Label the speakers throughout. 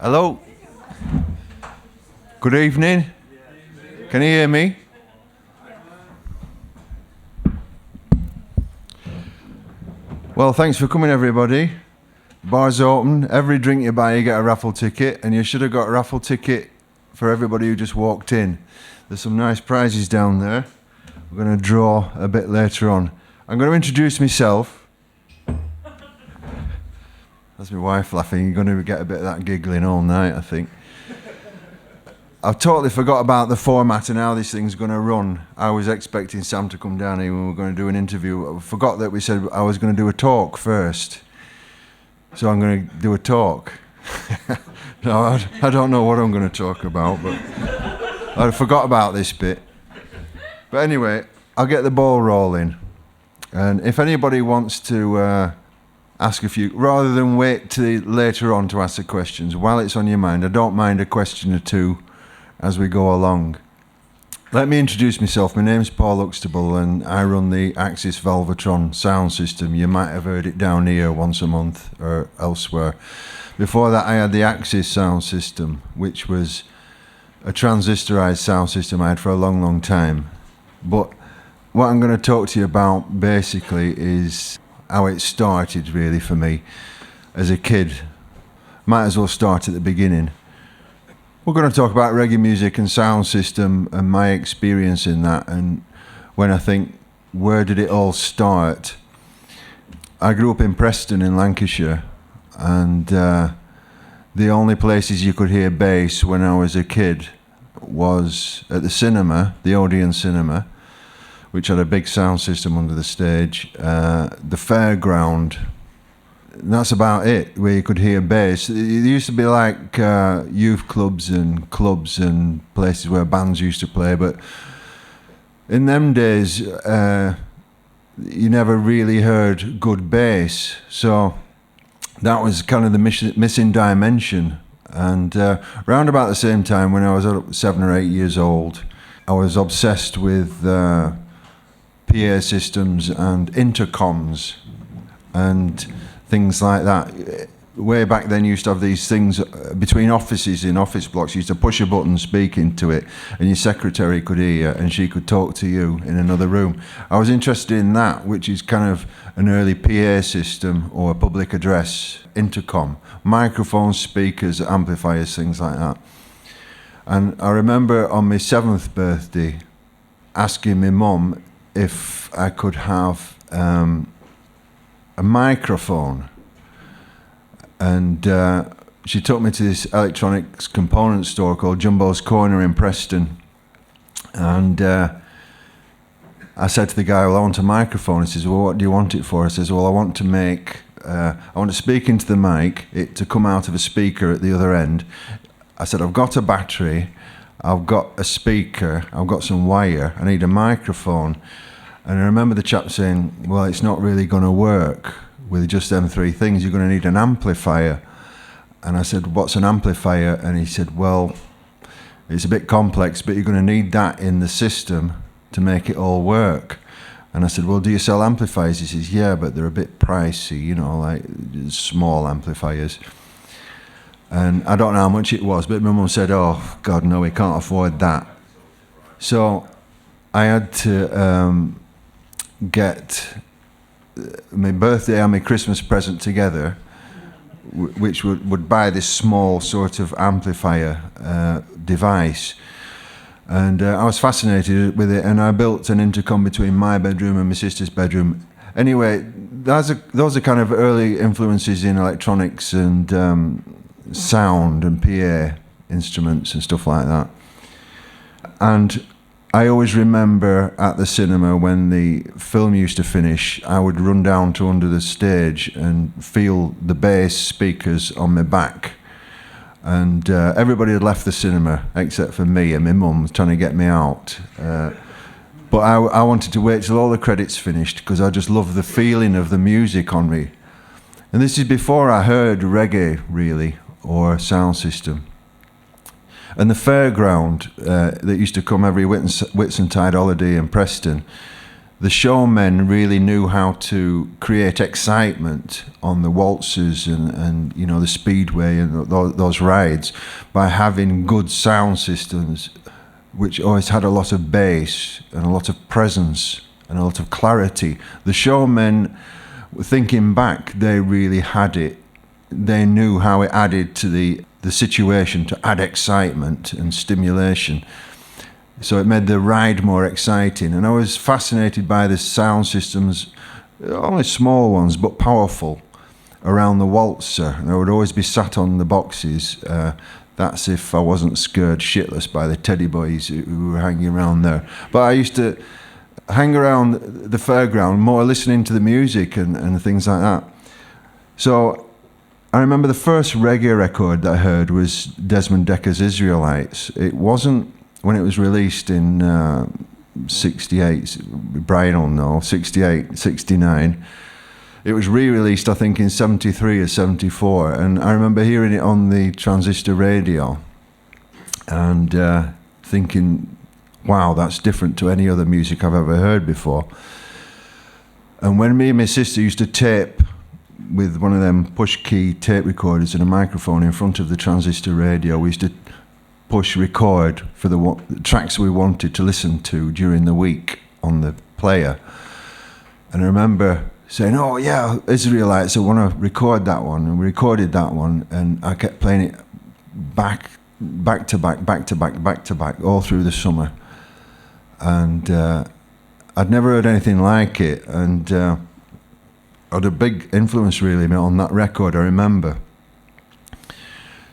Speaker 1: Hello. Good evening. Can you hear me? Well, thanks for coming, everybody. Bar's open. Every drink you buy, you get a raffle ticket, and you should have got a raffle ticket for everybody who just walked in. There's some nice prizes down there. We're going to draw a bit later on. I'm going to introduce myself. That's my wife laughing. You're going to get a bit of that giggling all night, I think. I've totally forgot about the format and how this thing's going to run. I was expecting Sam to come down here when we were going to do an interview. I forgot that we said I was going to do a talk first. So I'm going to do a talk. No, I don't know what I'm going to talk about, but I forgot about this bit. But anyway, I'll get the ball rolling. And if anybody wants to ask a few, rather than wait till later on to ask the questions, while it's on your mind, I don't mind a question or two as we go along. Let me introduce myself. My name's Paul Huxtable and I run the Axis Valv-a-tron sound system. You might have heard it down here once a month or elsewhere. Before that I had the Axis sound system, which was a transistorized sound system I had for a long time. But what I'm going to talk to you about basically is how it started really for me as a kid. Might as well start at the beginning. We're going to talk about reggae music and sound system and my experience in that, and when I think, where did it all start? I grew up in Preston in Lancashire, and the only places you could hear bass when I was a kid was at the cinema, the Odeon cinema, which had a big sound system under the stage, the fairground. That's about it, where you could hear bass. There used to be like youth clubs and places where bands used to play, but in them days, you never really heard good bass. So that was kind of the missing dimension. And round about the same time, when I was 7 or 8 years old, I was obsessed with PA systems and intercoms and things like that. Way back then, you used to have these things between offices in office blocks. You used to push a button, speak into it, and your secretary could hear you, and she could talk to you in another room. I was interested in that, which is kind of an early PA system or a public address intercom, microphones, speakers, amplifiers, things like that. And I remember on my 7th birthday asking my mum if I could have a microphone, and she took me to this electronics component store called Jumbo's Corner in Preston, and I said to the guy, well, I want a microphone. He says, well, what do you want it for? I says, well, I want to speak into the mic, it to come out of a speaker at the other end. I said, I've got a battery, I've got a speaker, I've got some wire, I need a microphone. And I remember the chap saying, well, it's not really going to work with just them three things. You're going to need an amplifier. And I said, what's an amplifier? And he said, well, it's a bit complex, but you're going to need that in the system to make it all work. And I said, well, do you sell amplifiers? He says, yeah, but they're a bit pricey, you know, like small amplifiers. And I don't know how much it was, but my mum said, oh, God, no, we can't afford that. So I had to get my birthday and my Christmas present together, which would buy this small sort of amplifier device. And I was fascinated with it, and I built an intercom between my bedroom and my sister's bedroom. Anyway, those are kind of early influences in electronics and sound and PA instruments and stuff like that. And I always remember at the cinema when the film used to finish, I would run down to under the stage and feel the bass speakers on my back. And everybody had left the cinema except for me, and my mum was trying to get me out. But I wanted to wait till all the credits finished because I just loved the feeling of the music on me. And this is before I heard reggae, really, or sound system. And the fairground that used to come every Whitsuntide holiday in Preston, the showmen really knew how to create excitement on the waltzes and you know, the speedway and those rides by having good sound systems, which always had a lot of bass and a lot of presence and a lot of clarity. The showmen, thinking back, they really had it. They knew how it added to the situation to add excitement and stimulation. So it made the ride more exciting. And I was fascinated by the sound systems, only small ones, but powerful, around the waltzer. And I would always be sat on the boxes. That's if I wasn't scared shitless by the teddy boys who were hanging around there. But I used to hang around the fairground more listening to the music and things like that. So I remember the first reggae record that I heard was Desmond Decker's Israelites. It wasn't when it was released in 68, Brian will know, 68, 69. It was re-released, I think, in 73 or 74, and I remember hearing it on the transistor radio and thinking, wow, that's different to any other music I've ever heard before. And when me and my sister used to tape with one of them push-key tape recorders and a microphone in front of the transistor radio, we used to push record for the tracks we wanted to listen to during the week on the player. And I remember saying, oh yeah, Israelites, I want to record that one. And we recorded that one, and I kept playing it back to back, all through the summer. And I'd never heard anything like it, and had a big influence really on that record, I remember.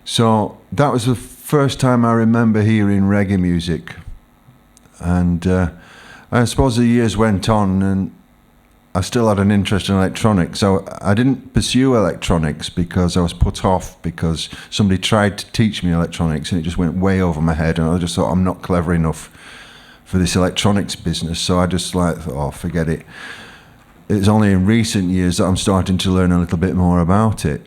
Speaker 1: So that was the first time I remember hearing reggae music. And I suppose the years went on, and I still had an interest in electronics. So I didn't pursue electronics because I was put off because somebody tried to teach me electronics and it just went way over my head, and I just thought I'm not clever enough for this electronics business. So I just thought, oh, forget it. It's only in recent years that I'm starting to learn a little bit more about it,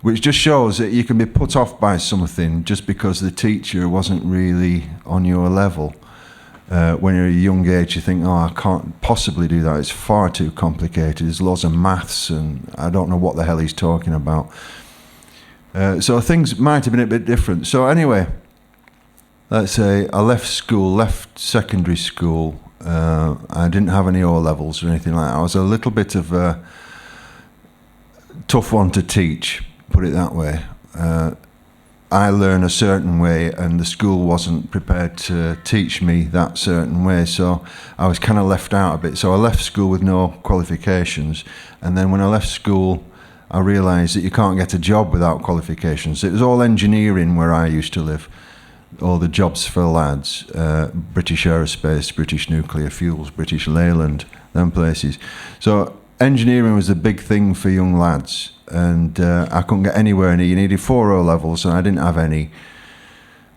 Speaker 1: which just shows that you can be put off by something just because the teacher wasn't really on your level. When you're at a young age, you think, oh, I can't possibly do that. It's far too complicated. There's lots of maths, and I don't know what the hell he's talking about. So things might have been a bit different. So anyway, let's say I left secondary school. I didn't have any O-levels or anything like that. I was a little bit of a tough one to teach, put it that way. I learn a certain way, and the school wasn't prepared to teach me that certain way, so I was kind of left out a bit. So I left school with no qualifications, and then when I left school, I realised that you can't get a job without qualifications. It was all engineering where I used to live, all the jobs for lads, British Aerospace, British Nuclear Fuels, British Leyland, them places. So engineering was the big thing for young lads. And I couldn't get anywhere in it. You needed 4 O-levels, and I didn't have any.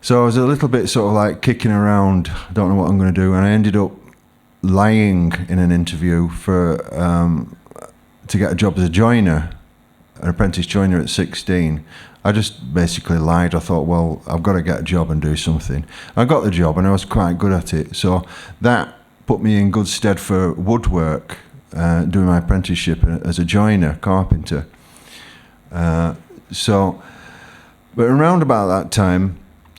Speaker 1: So I was a little bit sort of like kicking around, I don't know what I'm going to do, and I ended up lying in an interview for to get a job as a joiner, an apprentice joiner at 16. I just basically lied. I thought, well, I've got to get a job and do something. I got the job, and I was quite good at it. So that put me in good stead for woodwork, doing my apprenticeship as a joiner, carpenter. But around about that time,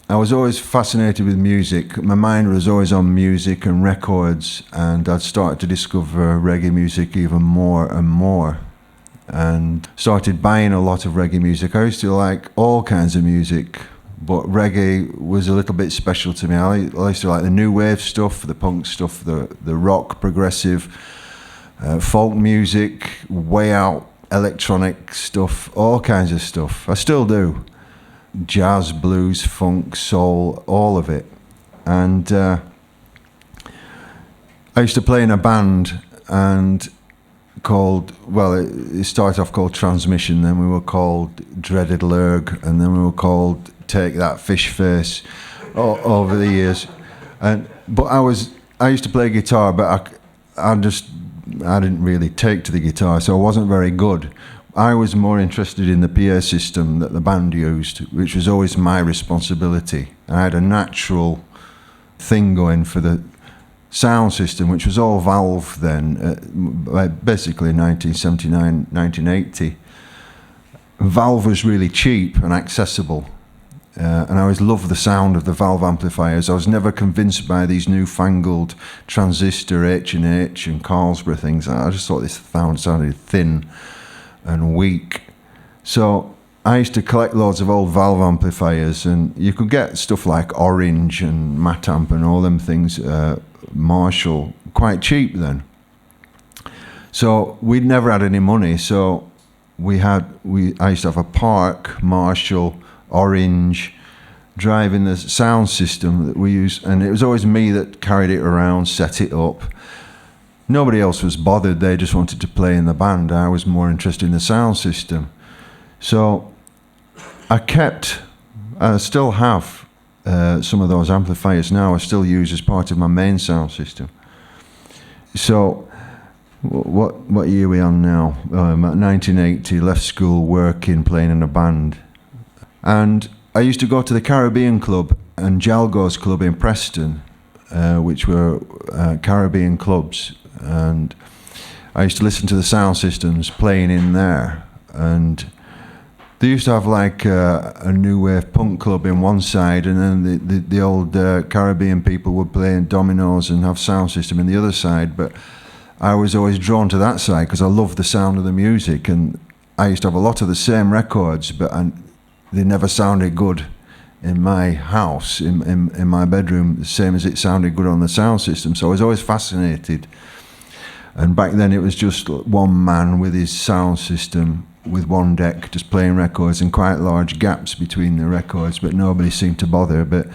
Speaker 1: I was always fascinated with music. My mind was always on music and records, and I'd started to discover reggae music even more and more, and started buying a lot of reggae music. I used to like all kinds of music, but reggae was a little bit special to me. I used to like the new wave stuff, the punk stuff, the rock, progressive, folk music, way out electronic stuff, all kinds of stuff. I still do. Jazz, blues, funk, soul, all of it. And I used to play in a band and it started off called Transmission, then we were called Dreaded Lurg, and then we were called Take That Fish Face over the years. But I used to play guitar, but I didn't really take to the guitar, so I wasn't very good. I was more interested in the PA system that the band used, which was always my responsibility. I had a natural thing going for the sound system, which was all valve then, basically 1979, 1980. Valve was really cheap and accessible. And I always loved the sound of the valve amplifiers. I was never convinced by these newfangled transistor H&H and Carlsberg things. I just thought this sounded thin and weak. So I used to collect loads of old valve amplifiers, and you could get stuff like Orange and Matamp and all them things, Marshall, quite cheap then. So we'd never had any money, so I used to have a Park, Marshall, Orange, driving the sound system that we use, and it was always me that carried it around, set it up. Nobody else was bothered, they just wanted to play in the band. I was more interested in the sound system. So I still have some of those amplifiers now. I still use as part of my main sound system. So what year are we on now? At 1980, left school, working, playing in a band. And I used to go to the Caribbean Club and Jalgo's Club in Preston, which were Caribbean clubs. And I used to listen to the sound systems playing in there. And they used to have like a new wave punk club in one side, and then the old Caribbean people would play in dominoes and have sound system in the other side. But I was always drawn to that side because I loved the sound of the music, and I used to have a lot of the same records, but they never sounded good in my house, in my bedroom, the same as it sounded good on the sound system. So I was always fascinated. And back then it was just one man with his sound system, with one deck, just playing records, and quite large gaps between the records, but nobody seemed to bother. But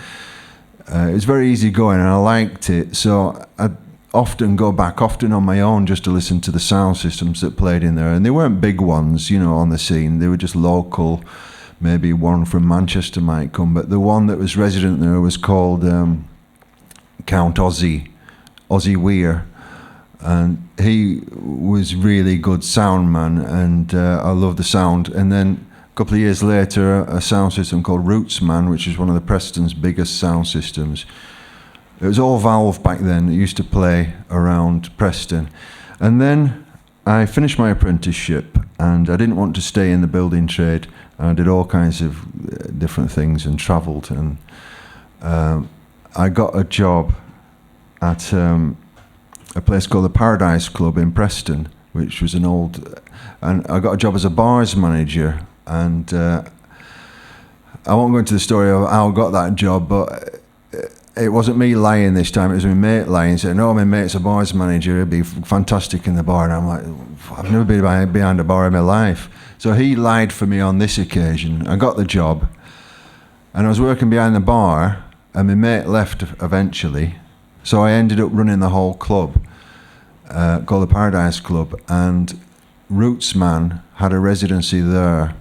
Speaker 1: it was very easy going, and I liked it. So I'd often go back, often on my own, just to listen to the sound systems that played in there. And they weren't big ones, on the scene. They were just local. Maybe one from Manchester might come, but the one that was resident there was called Count Ozzy Weir, and he was really good sound man, and I loved the sound. And then a couple of years later, a sound system called Rootsman, which is one of the Preston's biggest sound systems. It was all valve back then. It used to play around Preston. And then I finished my apprenticeship, and I didn't want to stay in the building trade. I did all kinds of different things and travelled, and I got a job at a place called the Paradise Club in Preston, which was and I got a job as a bars manager. And I won't go into the story of how I got that job, but it wasn't me lying this time, it was my mate lying, saying, "No, my mate's a bars manager, he'd be fantastic in the bar." And I'm like, I've never been behind a bar in my life. So he lied for me on this occasion. I got the job, and I was working behind the bar, and my mate left eventually. So I ended up running the whole club, called the Paradise Club, and Rootsman had a residency there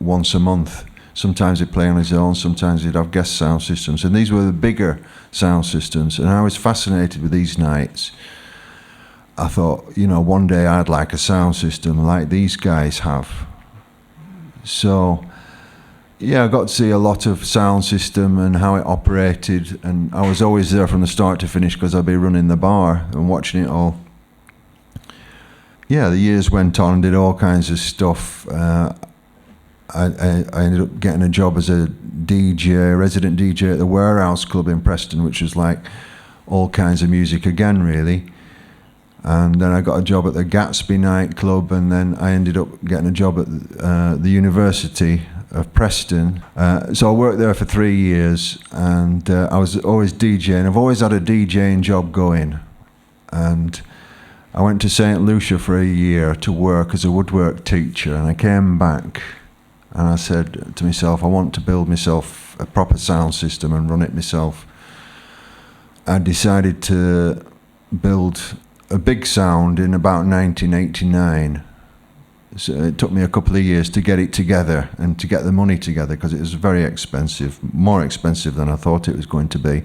Speaker 1: once a month. Sometimes he'd play on his own, sometimes he'd have guest sound systems, and these were the bigger sound systems, and I was fascinated with these nights. I thought, one day I'd like a sound system like these guys have. So, yeah, I got to see a lot of sound system and how it operated, and I was always there from the start to finish because I'd be running the bar and watching it all. Yeah, the years went on and did all kinds of stuff. I ended up getting a job as a DJ, a resident DJ at the Warehouse Club in Preston, which was like all kinds of music again, really. And then I got a job at the Gatsby nightclub, and then I ended up getting a job at the University of Preston. So I worked there for 3 years, and I was always DJing. I've always had a DJing job going. And I went to St. Lucia for a year to work as a woodwork teacher, and I came back and I said to myself, I want to build myself a proper sound system and run it myself. I decided to build a big sound in about 1989. So it took me a couple of years to get it together and to get the money together, because it was very expensive, more expensive than I thought it was going to be.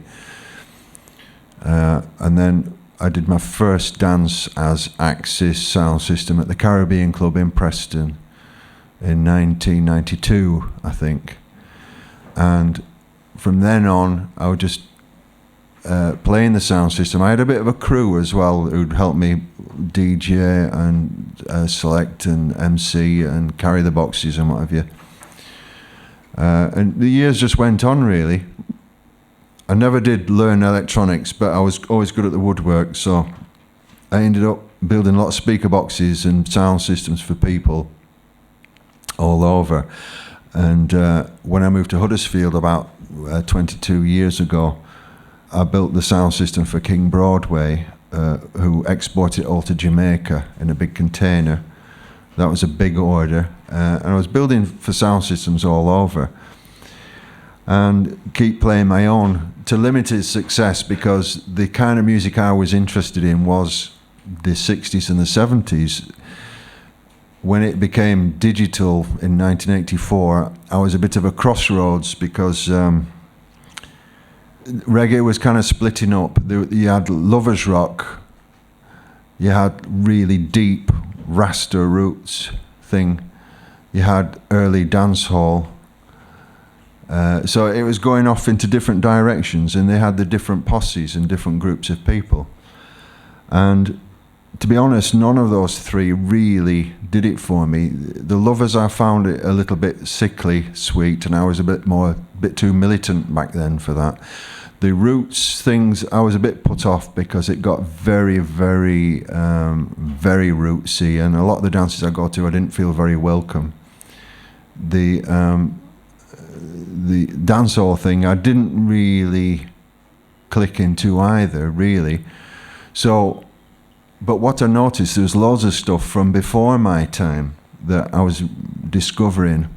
Speaker 1: And then I did my first dance as Axis sound system at the Caribbean Club in Preston in 1992, I think. And from then on, I would just playing the sound system, I had a bit of a crew as well who'd help me DJ and select and MC and carry the boxes and what have you. And the years just went on, really. I never did learn electronics, but I was always good at the woodwork, so I ended up building a lot of speaker boxes and sound systems for people all over. And when I moved to Huddersfield about 22 years ago, I built the sound system for King Broadway, who exported it all to Jamaica in a big container. That was a big order. And I was building for sound systems all over. And keep playing my own to limited success, because the kind of music I was interested in was the 60s and the 70s. When it became digital in 1984, I was a bit of a crossroads, because reggae was kind of splitting up. You had lovers rock, you had really deep Rasta roots thing, you had early dancehall. So it was going off into different directions, and they had the different posses and different groups of people. And to be honest, none of those three really did it for me. The lovers, I found it a little bit sickly sweet, and I was a bit too militant back then for that. The roots things, I was a bit put off because it got very, very, very rootsy, and a lot of the dances I go to, I didn't feel very welcome. The dancehall thing, I didn't really click into either, really. So, but what I noticed, there was loads of stuff from before my time that I was discovering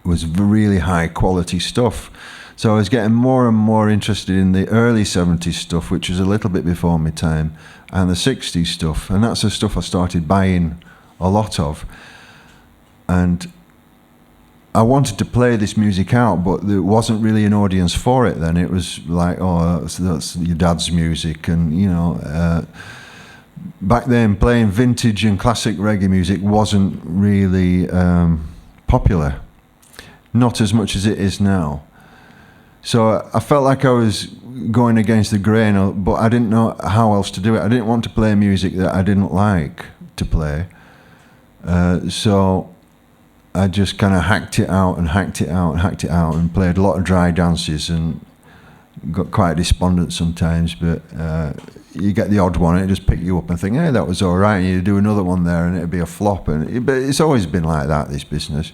Speaker 1: was really high quality stuff. So I was getting more and more interested in the early 70s stuff, which was a little bit before my time, and the 60s stuff. And that's the stuff I started buying a lot of. And I wanted to play this music out, but there wasn't really an audience for it then. It was like, oh, that's your dad's music. And, you know, back then playing vintage and classic reggae music wasn't really popular. Not as much as it is now. So I felt like I was going against the grain, but I didn't know how else to do it. I didn't want to play music that I didn't like to play. So I just kind of hacked it out and played a lot of dry dances and got quite despondent sometimes, but you get the odd one and it just pick you up and think, hey, that was all right, and you do another one there and it'd be a flop. But it's always been like that, this business.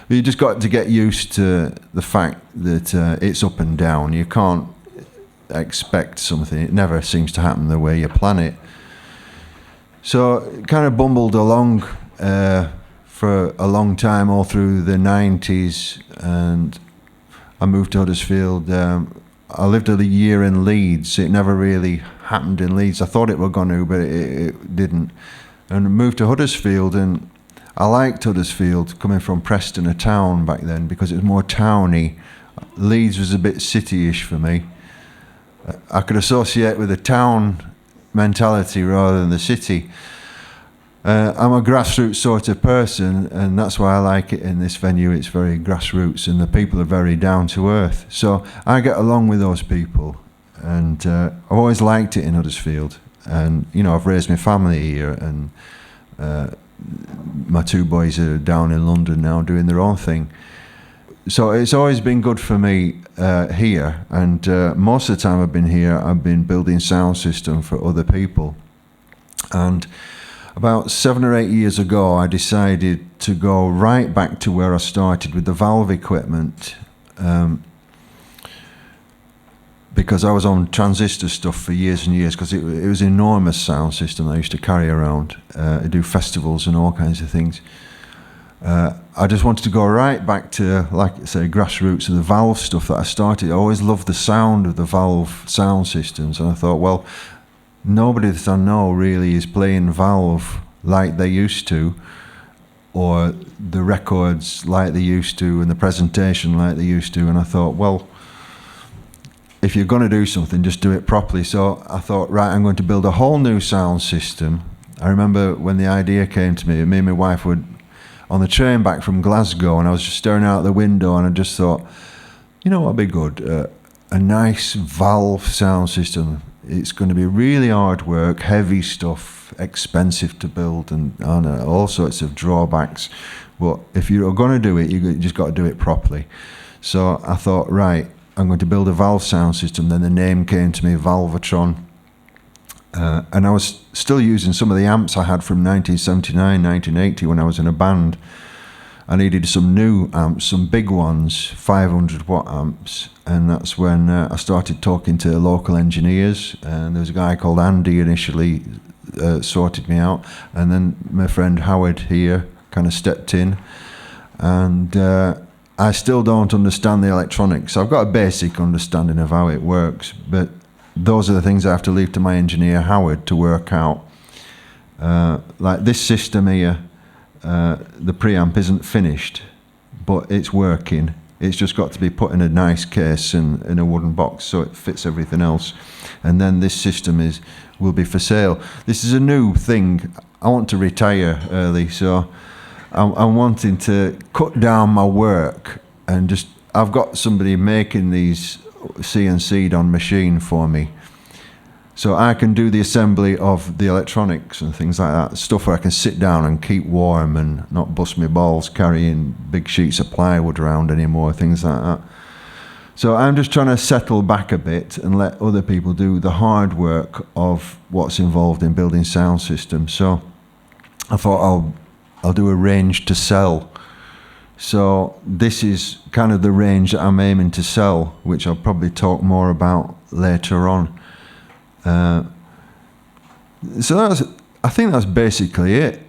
Speaker 1: But you just got to get used to the fact that it's up and down. You can't expect something. It never seems to happen the way you plan it. So it kind of bumbled along for a long time, all through the 90s, and I moved to Huddersfield. I lived a year in Leeds. It never really happened in Leeds. I thought it were going to, but it didn't. And I moved to Huddersfield, and I liked Huddersfield, coming from Preston, a town back then, because it was more towny. Leeds was a bit city-ish for me. I could associate with the town mentality rather than the city. I'm a grassroots sort of person, and that's why I like it in this venue. It's very grassroots, and the people are very down to earth. So I get along with those people, and I've always liked it in Huddersfield. And, you know, I've raised my family here, and my two boys are down in London now doing their own thing. So it's always been good for me here, and most of the time I've been here, I've been building sound system for other people. And about 7 or 8 years ago, I decided to go right back to where I started with the valve equipment, because I was on transistor stuff for years and years, because it was an enormous sound system I used to carry around. I do festivals and all kinds of things. I just wanted to go right back to, like I say, grassroots of the valve stuff that I started. I always loved the sound of the valve sound systems, and I thought, well, nobody that I know really is playing valve like they used to, or the records like they used to, and the presentation like they used to. And I thought, well, if you're going to do something, just do it properly. So I thought, right, I'm going to build a whole new sound system. I remember when the idea came to me and my wife were on the train back from Glasgow, and I was just staring out the window, and I just thought, you know what would be good? a nice valve sound system. It's going to be really hard work, heavy stuff, expensive to build, and all sorts of drawbacks. But if you're going to do it, you just got to do it properly. So I thought, right, I'm going to build a valve sound system. Then the name came to me, Vulvatron. And I was still using some of the amps I had from 1979, 1980 when I was in a band. I needed some new amps, some big ones, 500 watt amps. And that's when I started talking to local engineers. And there was a guy called Andy initially sorted me out. And then my friend Howard here kind of stepped in. And I still don't understand the electronics. I've got a basic understanding of how it works, but those are the things I have to leave to my engineer Howard to work out. Like this system here, the preamp isn't finished, but it's working. It's just got to be put in a nice case and in a wooden box so it fits everything else. And then this system will be for sale. This is a new thing. I want to retire early, so I'm wanting to cut down my work and just, I've got somebody making these CNC'd on machine for me. So I can do the assembly of the electronics and things like that, stuff where I can sit down and keep warm and not bust my balls carrying big sheets of plywood around anymore, things like that. So I'm just trying to settle back a bit and let other people do the hard work of what's involved in building sound systems. So I thought I'll do a range to sell. So this is kind of the range that I'm aiming to sell, which I'll probably talk more about later on. So I think that's basically it.